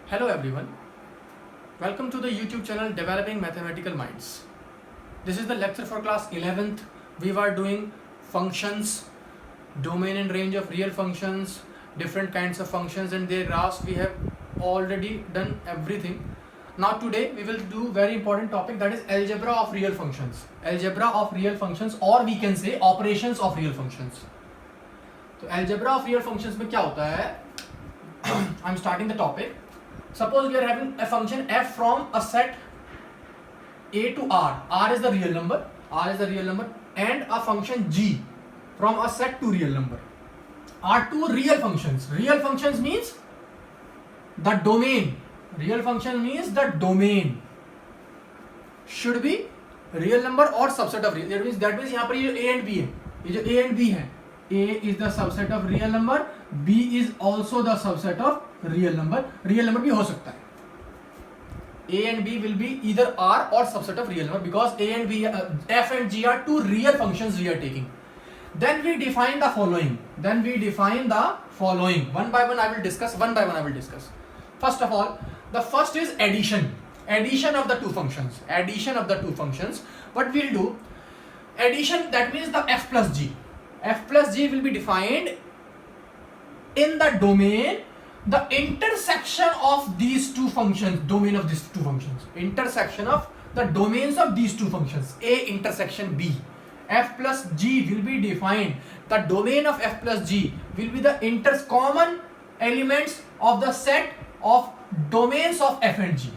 Hello everyone, welcome to the YouTube channel Developing Mathematical Minds. This is the lecture for class 11th. We were doing functions, domain and range of real functions, different kinds of functions and their graphs. We have already done everything. Now today we will do very important topic, that is algebra of real functions. Algebra of real functions, or we can say operations of real functions. तो algebra of real functions में क्या होता है? I'm starting the topic. Suppose we are having a function f from a set a to r. R is the real number. R is the real number, and a function g from a set to real number. Are two real functions. Real functions means the domain. Real function means the domain should be real number or subset of real. That means यहाँ पर ये a and b है. ये जो a and b है, a is the subset of real number, b is also the subset of real number. Real number भी हो सकता है. A and b will be either r or subset of real number because a and b, f and g are two real functions we are taking. Then we define the following. One by one I will discuss. First of all, the first is addition. Addition of the two functions. What we'll do? Addition, that means the f plus g. F plus g will be defined in the domain, the intersection of these two functions, domain of these two functions, intersection of the domains of these two functions, a intersection b. F plus g will be defined, the domain of f plus g will be the common elements of the set of domains of f and g.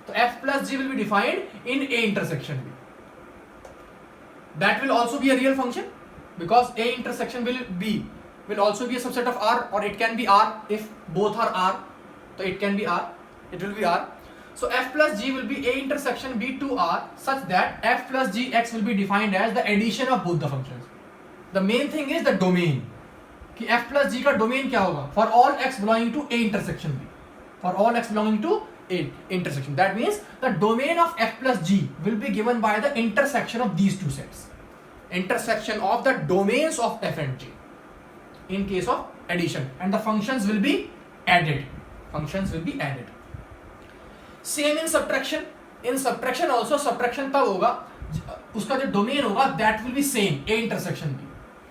So f plus g will be defined in a intersection b. That will also be a real function because a intersection will also be a subset of R, or it can be R. If both are R, so it can be R, it will be R. So f plus g will be a intersection b to R such that f plus gx will be defined as the addition of both the functions. The main thing is the domain, कि f plus g का domain क्या होगा? For all x belonging to a intersection b. For all x belonging to a intersection. That means the domain of f plus g will be given by the intersection of these two sets. Intersection of the domains of f and g in case of addition, and the functions will be added. Same in subtraction. In subtraction also, subtraction तब होगा उसका जो domain होगा that will be same, a intersection b.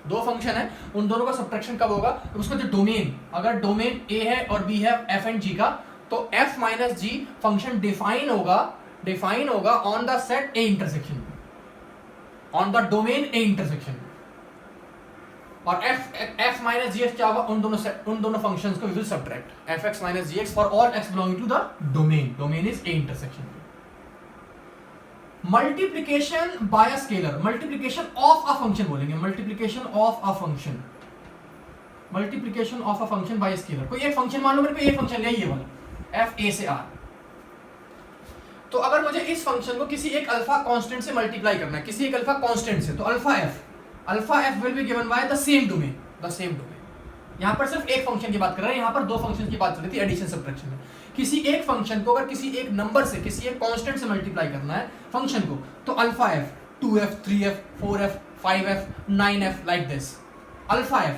दो function है, उन दोनों का सब्ट्रैक्शन कब होगा? उसका जो डोमेन, अगर डोमेन a है और b है f and g का, तो f minus g function define होगा on the set a intersection, on the domain a intersection. और f माइनस जी एक्स क्या होगा? उन दोनों फंक्शंस को we will subtract. F X minus G X for all X belonging to the domain is a intersection. Multiplication by a scalar, multiplication of a function बोलेंगे. Multiplication of a function by scalar. कोई एक function मान लो मेरे पे, एक function लिया ये वाला f a से r. तो अगर मुझे इस फंक्शन को किसी एक अल्फा कांस्टेंट से मल्टीप्लाई करना है, किसी एक अल्फा कांस्टेंट से, तो alpha f will be given by the same domain. यहाँ पर सिर्फ एक फंक्शन की बात कर रहे हैं, यहाँ पर दो फंक्शन की बात चल रही थी एडिशन सब्ट्रैक्शन में. किसी एक फंक्शन को अगर किसी एक नंबर से, किसी एक कांस्टेंट से मल्टीप्लाई करना है फंक्शन को, तो alpha f 2f 3f 4f 5f 9f like this. Alpha f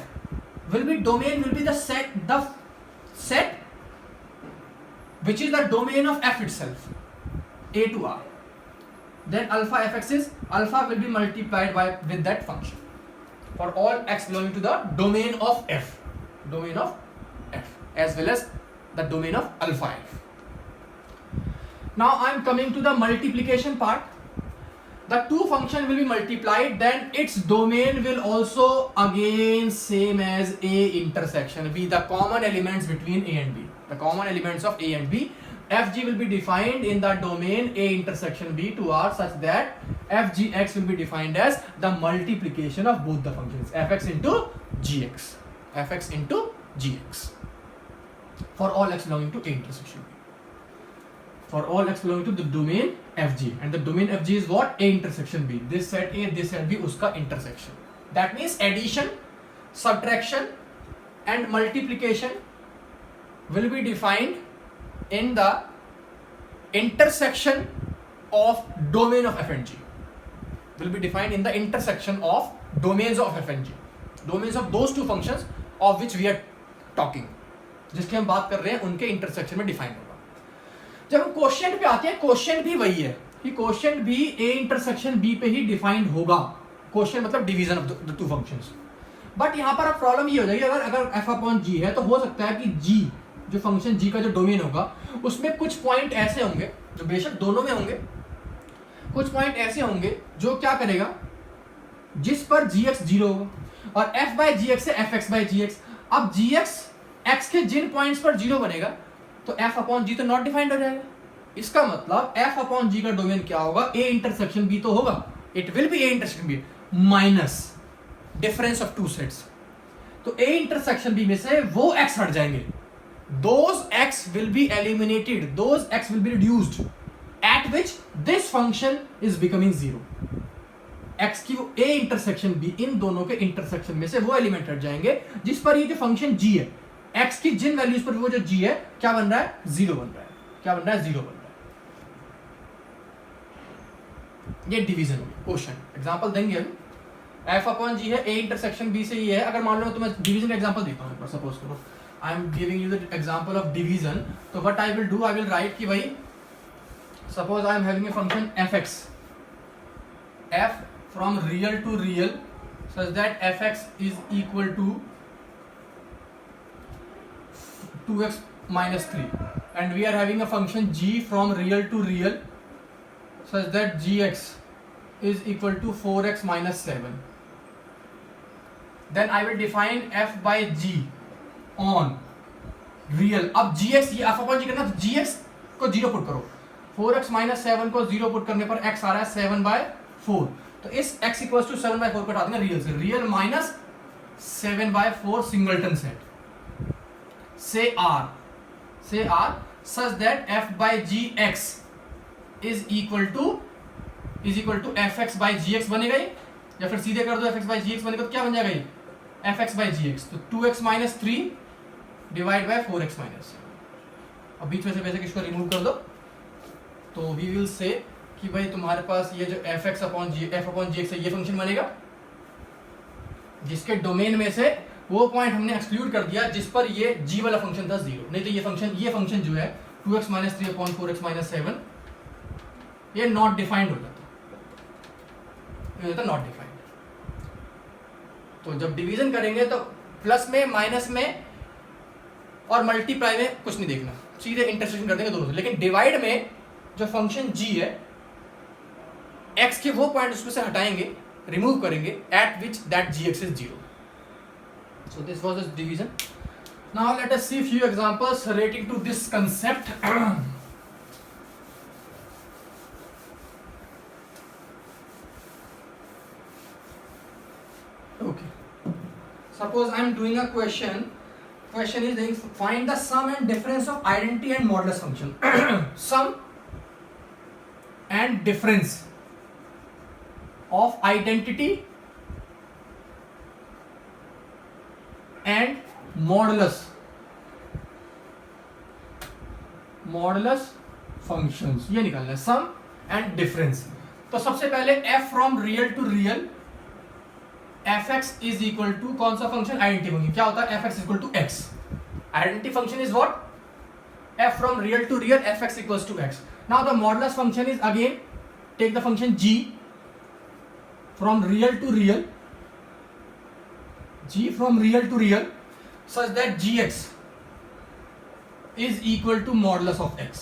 will be domain, will be the set which is the domain of f itself, a to r. Then alpha fx is, alpha will be multiplied with that function for all x belonging to the domain of f as well as the domain of alpha f. Now I am coming to the multiplication part. The two function will be multiplied, then its domain will also again same as a intersection b, the common elements between a and b, the common elements of a and b. Fg will be defined in the domain a intersection b to r such that fgx will be defined as the multiplication of both the functions fx into gx for all x belonging to a intersection b, for all x belonging to the domain fg, and the domain fg is what? A intersection b. This set a, this set b, uska intersection. That means addition, subtraction and multiplication will be defined in the intersection of domain of f and g, will be defined in the intersection of domains of f and g, domains of those two functions of which we are talking, जिसकी हम बात कर रहे हैं उनके intersection में define होगा. जब हम क्वेश्चन पे आते हैं, क्वेश्चन भी वही है कि क्वेश्चन भी ए इंटरसेक्शन बी पे ही डिफाइंड होगा। क्वेश्चन मतलब division of the two functions. But यहाँ पर अब प्रॉब्लम ये हो जाएगी, अगर एफ अपॉन जी है तो हो सकता है कि जी जो फंक्शन जी का जो डोमेन होगा उसमें कुछ पॉइंट ऐसे होंगे, जो बेशक दोनों में होंगे, कुछ पॉइंट ऐसे होंगे जो क्या करेगा, जिस पर जी एक्स जीरो होगा, और एफ बाई जी एक्स से f x by g x. अब जी एक्स एक्स के जिन पॉइंट्स पर जीरो बनेगा तो एफ अपॉन जी तो नॉट डिफाइंड हो जाएगा। इसका मतलब एफ अपॉन जी का डोमेन क्या होगा, ए इंटरसेक्शन बी तो होगा, it will be A intersection B minus difference of two sets. तो ए इंटरसेक्शन बी में से वो एक्स हट जाएंगे, those x will be eliminated, those x will be reduced, at which this function is becoming zero। x की वो a intersection b, इन दोनों के इंटरसेक्शन में से वो एलिमेंट हट जाएंगे जिस पर ये जो फंक्शन g है, x की जिन वैल्यूज पर वो जो g है क्या बन रहा है, जीरो बन रहा है। क्या बन रहा है, जीरो बन रहा है। ये डिवीजन होगी। क्वेश्चन एग्जांपल देंगे अभी, f अपॉन g है, a इंटरसेक्शन b से ये है। अगर मान लो तो मैं डिवीजन का एग्जांपल देता हूं, सपोज करो I am giving you the example of division. So what I will do, I will write कि भाई suppose I am having a function fx, f from real to real such that fx is equal to 2x minus 3, and we are having a function g from real to real such that gx is equal to 4x minus 7. Then I will define f by g on real. अब gx, ये f upon जी करना, तो gx को zero put करो, 4x minus 7 को zero put करने पर x आ रहा है 7/4। तो इस x इक्वल टू 7/4 को हटा देंगे रियल से, रियल माइनस 7/4 सिंगलटन सेट से r such that f by g x is equal to fx by g x बनेगा ये, या फिर सीधे कर दो fx बाई जी एक्स बनेगा तो क्या बन जाएगा ये, fx बाई जी एक्स। तो 2x minus 3 divide by 4x minus. अब बीच में से वैसे किसको रिमूव कर दो तो वी विल से कि भाई तुम्हारे पास ये जो f अपॉन जी एक्स है ये फंक्शन बनेगा जिसके डोमेन में से वो पॉइंट हमने एक्सक्लूड कर दिया जिस पर ये g वाला फंक्शन था जीरो। नहीं तो ये फंक्शन जो है 2x minus 3 upon 4x minus 7 ये नॉट डिफाइंड हो जाता, नॉट डिफाइंड। तो जब डिवीजन करेंगे तो प्लस में, माइनस में और मल्टीप्लाई में कुछ नहीं देखना, सीधे इंटरसेक्शन कर देंगे दोनों से। लेकिन डिवाइड में जो फंक्शन g है, x के वो पॉइंट उसमें से हटाएंगे, रिमूव करेंगे, at which that gx is zero. So this was the division. Now let us see few examples relating to this concept. okay, suppose I am doing a question is saying find the sum and difference of identity and modulus function. Sum and difference of identity and modulus functions ये निकालना है, sum and difference। तो सबसे पहले f from real to real fx is equal to कौन सा function, identity function. क्या होता है, fx equal to x। Identity function is what, f from real to real fx equals to x। now the modulus function is again take the function g from real to real such that gx is equal to modulus of x।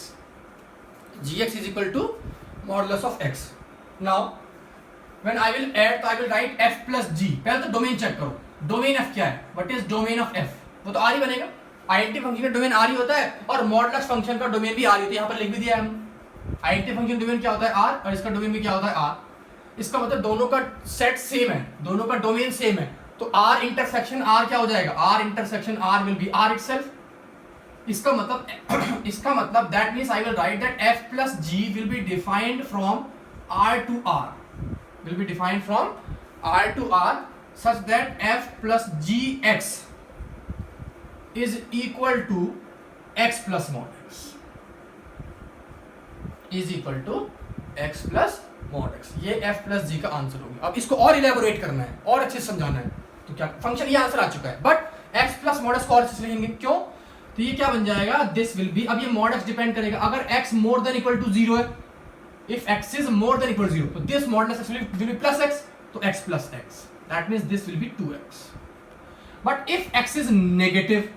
gx is equal to modulus of x। now when I will add, तो I will write f plus g। पहले तो domain check करो, domain f क्या है, what is domain of f, वो तो r ही बनेगा। Identity function का डोमेन r ही होता है और मॉडुलस फंक्शन का डोमेन भी r ही होता है, यहाँ पर लिख भी दिया है हम। आइडेंटिटी फंक्शन डोमेन क्या होता है r और इसका डोमेन भी क्या होता है r। इसका मतलब दोनों का सेट सेम है, दोनों का डोमेन सेम है, तो r इंटरसेक्शन r क्या हो जाएगा, r intersection r will be r itself. इसका मतलब that means I will write that f plus g will be defined from r to r, will be defined from r to r such that f plus gx is equal to x plus mod x is equal to x plus mod x। ये f plus g का answer होगा। अब इसको और elaborate करना है और अच्छे से समझाना है तो क्या, फंक्शन ये आंसर आ चुका है but x plus mod x को और अच्छे से लिखेंगे। क्यों, तो ये क्या बन जाएगा, दिस विल बी, अब ये मॉड एक्स डिपेंड करेगा, अगर x more than equal to 0 है, if x is more than equal 0, तो this modulus x will be plus x, तो x plus x, that means this will be 2x. But if x is negative,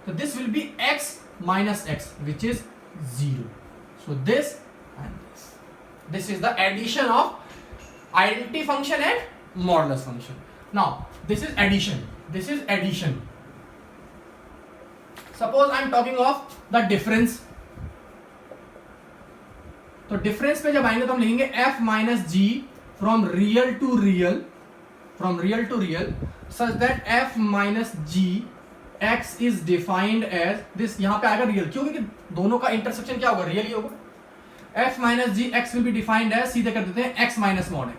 so this will be x minus x, which is 0. So this and this is the addition of identity function and modulus function. Now this is addition. Suppose I am talking of the difference. तो difference पे जब आएंगे तो हम लिखेंगे f minus g from real to real such that f minus g x is defined as this. यहां पे आएगा रियल, क्यों? क्योंकि दोनों का इंटरसेक्शन क्या होगा, रियल ही होगा. f minus g x will be defined as, सीधे कर देते हैं x minus mod x.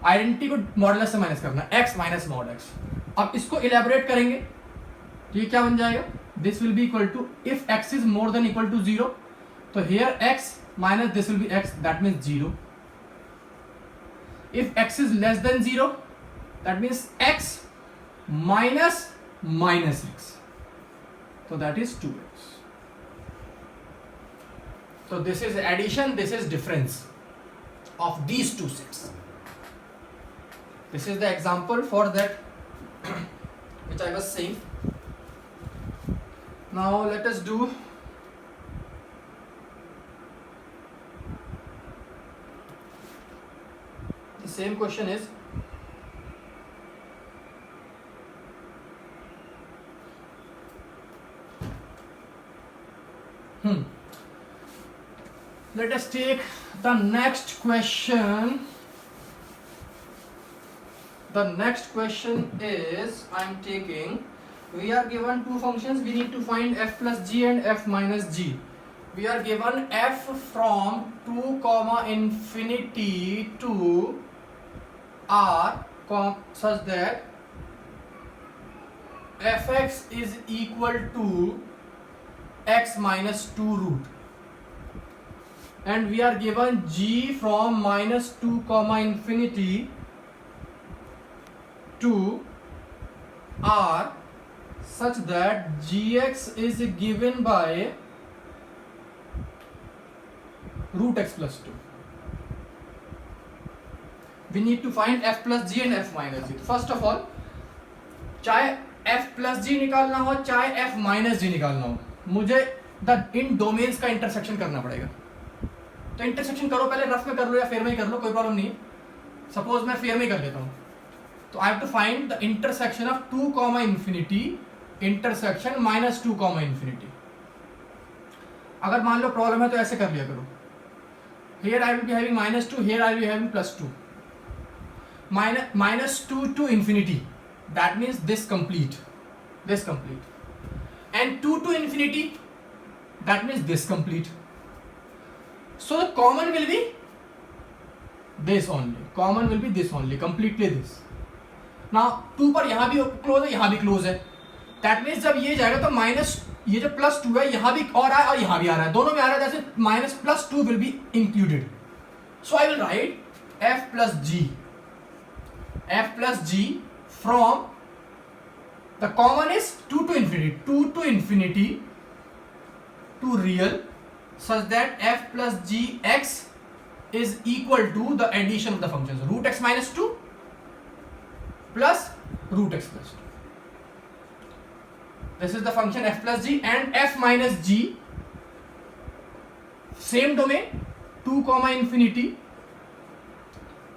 Identity को मॉडुलस से माइनस करना, x minus mod x. अब इसको इलेबोरेट करेंगे तो ये क्या बन जाएगा, this will be equal to, if x is more than equal to 0, तो here x minus this will be x, that means 0. If x is less than 0, that means x minus x, so that is 2x. So this is addition, this is difference of these two sets. This is the example for that which I was saying. Now let us do the same question is let us take the next question. The next question is, I am taking, we are given two functions, we need to find f plus g and f minus g. We are given f from 2 comma infinity to r such that fx is equal to x minus 2 root, and we are given g from minus 2 comma infinity to r such that gx is given by root x plus 2. We need to find f plus g and f minus g. First of all, चाहे f plus g निकालना हो चाहे f minus g निकालना हो, मुझे इन domains का intersection करना पड़ेगा. तो इंटरसेक्शन करो, पहले रफ में कर लो या फेयर में ही कर लो, कोई प्रॉब्लम नहीं. सपोज मैं फेयर में ही कर लेता हूँ. तो I have to find the intersection of 2 comma infinity intersection minus 2 comma infinity. अगर मान लो प्रॉब्लम है तो ऐसे कर लिया करो. Here I will be having minus 2, here I will be having plus 2. Minus 2 to infinity, that means this complete. And 2 to infinity, that means this complete. So the common will be this only, completely this. Now 2 पर यहाँ भी close है, यहाँ भी close है. That means जब ये जाएगा तो माइनस, ये जो प्लस 2 है यहाँ भी और आया और यहाँ भी आ रहा है, दोनों में आ रहा है, जैसे minus plus 2 will be included. So I will right f plus g from the common is 2 to infinity to real such that f plus g x is equal to the addition of the functions root x minus 2 plus root x plus 2. This is the function f plus g, and f minus g, same domain, 2 comma infinity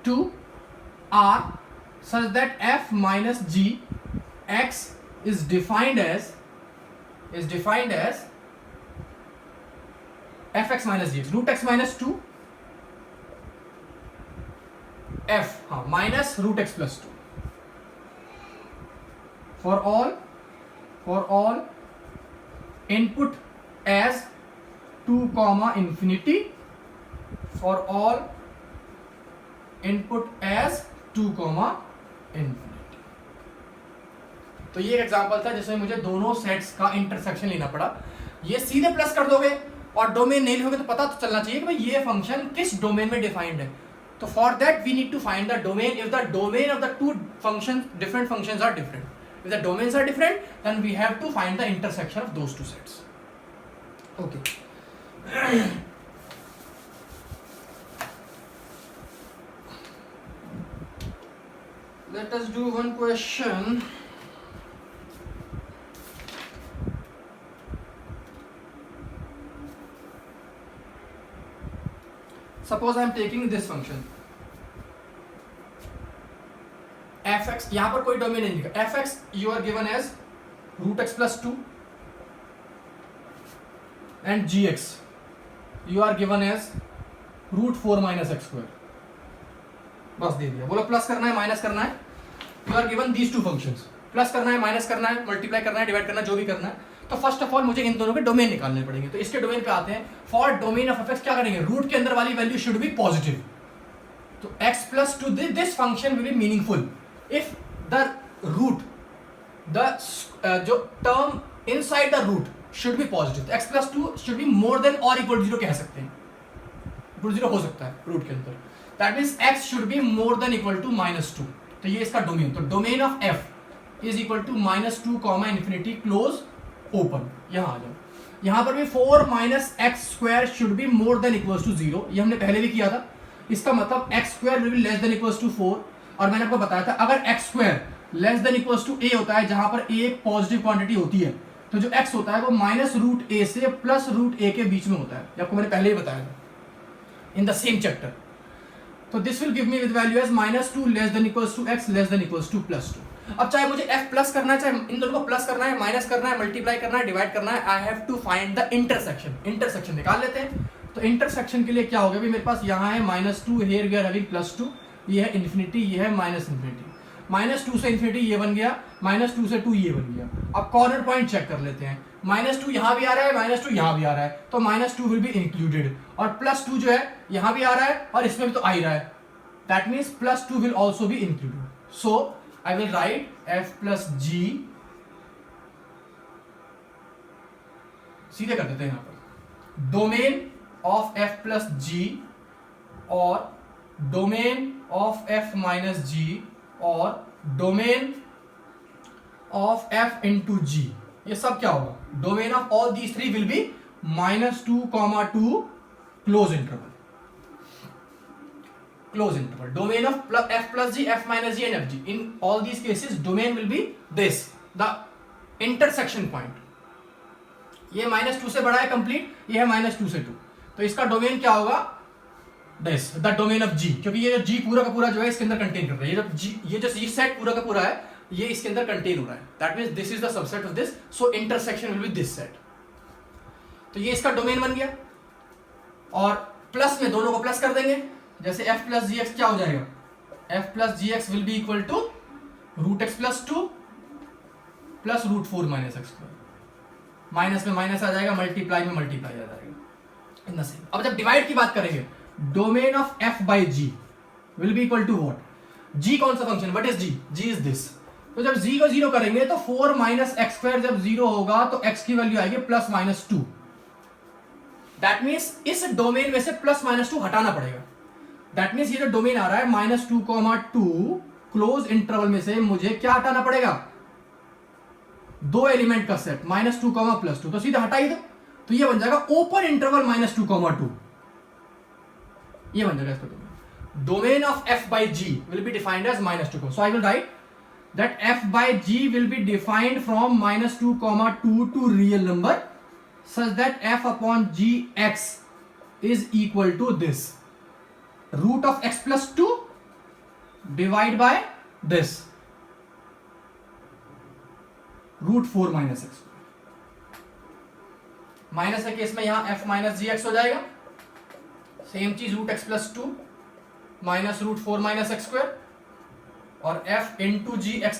to r such that f minus g x is defined as fx minus g, root x minus 2 f minus root x plus 2 for all input as 2 comma infinity, for all input as 2 comma infinity. तो ये एक example था जिसमें मुझे दोनों sets का intersection लेना पड़ा. ये सीधे प्लस कर दोगे और डोमेन नहीं लिखोगे तो पता तो चलना चाहिए कि भाई ये फंक्शन किस डोमेन में डिफाइंड है. तो for that we need to find the domain. If the domain of the two functions, different functions are different, If the domains are different, then we have to find the intersection of those two sets. Okay. Let us do one question. Suppose I am taking this function fx, यहां पर कोई domain नहीं लिखा. fx you are given as root x plus 2 and gx you are given as root 4 minus x square. बस दे दिया. बोलो plus करना है माइनस करना है. You are given these two functions. Plus करना है माइनस करना है मल्टीप्लाई करना है डिवाइड करना है जो भी करना है. तो फर्स्ट ऑफ ऑल मुझे इन दोनों के डोमेन निकालने पड़ेंगे. तो इसके डोमेन पे आते हैं. For domain of F X क्या करेंगे, रूट के अंदर वाली वैल्यू शुड बी पॉजिटिव. तो x plus two this function will be meaningful if the root the जो term inside the root should be positive. x plus two should be more than और equal to 0 कह सकते हैं. Equal 0 हो सकता है root के अंदर. That means x should be more than equal to -2. तो ये इसका डोमेन. तो domain of f is equal to -2 comma infinity close open. यहां आ जाओ. यहां पर भी 4 minus x square should be more than equal to 0. ये हमने पहले भी किया था. इसका मतलब x square will be less than equal to 4. और मैंने आपको बताया था अगर x square less than equal to a होता है जहां पर a एक पॉजिटिव क्वांटिटी होती है तो जो x होता है वो -√a से +√a के बीच में होता है. ये आपको मैंने पहले ही बताया था इन द सेम चैप्टर. तो this will give me with value as -2 less than equals to x less than equals to +2. अब चाहे मुझे f प्लस करना है, चाहे इन दोनों को प्लस करना है, माइनस करना है, मल्टीप्लाई करना है, डिवाइड करना है, I have to find the intersection. Intersection निकाल लेते हैं. तो इंटरसेक्शन के लिए क्या होगा, मेरे पास यहाँ है -2, हियर वी आर हैविंग +2, ये है इन्फिनिटी, ये है माइनस इन्फिनिटी. -2 से इन्फिनिटी ये बन गया, -2 से 2 ये बन गया. अब कॉर्नर पॉइंट चेक कर लेते हैं. -2 यहाँ भी आ रहा है, -2 यहाँ भी आ रहा है, तो -2 विल बी इंक्लूडेड. और +2 जो है यहाँ भी आ रहा है और इसमें भी तो आ ही रहा है. That means +2 will also be included. So I will write f plus g. सीधे कर देते हैं यहां पर. Domain of f plus g और domain of f minus g और domain of f into g. ये सब क्या होगा, domain of all these three will be -2, close interval. Close interval. Domain of f plus g, f minus g and fg. In all these cases, domain will be this, the intersection point. ये -2 से बड़ा है complete, ये है -2 से 2. तो इसका domain क्या होगा, this, the domain of g. क्योंकि ये जो g पूरा का पूरा जो है इसके अंदर कंटेन कर रहा है. ये जो g सेट पूरा का पूरा है ये इसके अंदर कंटेन हो रहा है. That means this is the subset of this. So intersection will be this set. तो ये इसका डोमेन बन गया. और प्लस में दोनों को प्लस कर देंगे. जैसे f प्लस जी एक्स क्या हो जाएगा, f plus g x will be equal to √x plus 2 plus √4 minus x square. Minus में माइनस आ जाएगा, मल्टीप्लाई में मल्टीप्लाई आ जाएगा. In the same. अब जब डिवाइड की बात करेंगे, domain of f by g will be equal to what, g कौन सा function, what is g, g is this. तो जब g को 0 करेंगे तो 4 माइनस एक्स स्क्वायर जब 0 होगा तो x की वैल्यू आएगी +-2. दैट मीन्स इस डोमेन में से +-2 हटाना पड़ेगा. दैट मीन्स ये जो डोमेन आ रहा है -2, क्लोज इंटरवल में से मुझे क्या हटाना पड़ेगा, 2 एलिमेंट का सेट -2, +2. तो सीधा हटाई दो. तो ये बन जाएगा ओपन इंटरवल -2, ये बन जाएगा इसका domain. Domain of f by g will be defined as -2. So I will write that f by g will be defined from -2, 2 to real number such that f upon g x is equal to this, root of x plus 2 divide by this √4 minus x. Minus के case में यहां f minus G x हो जाएगा. Same चीज √x plus 2 minus √4 minus x square और f into जी x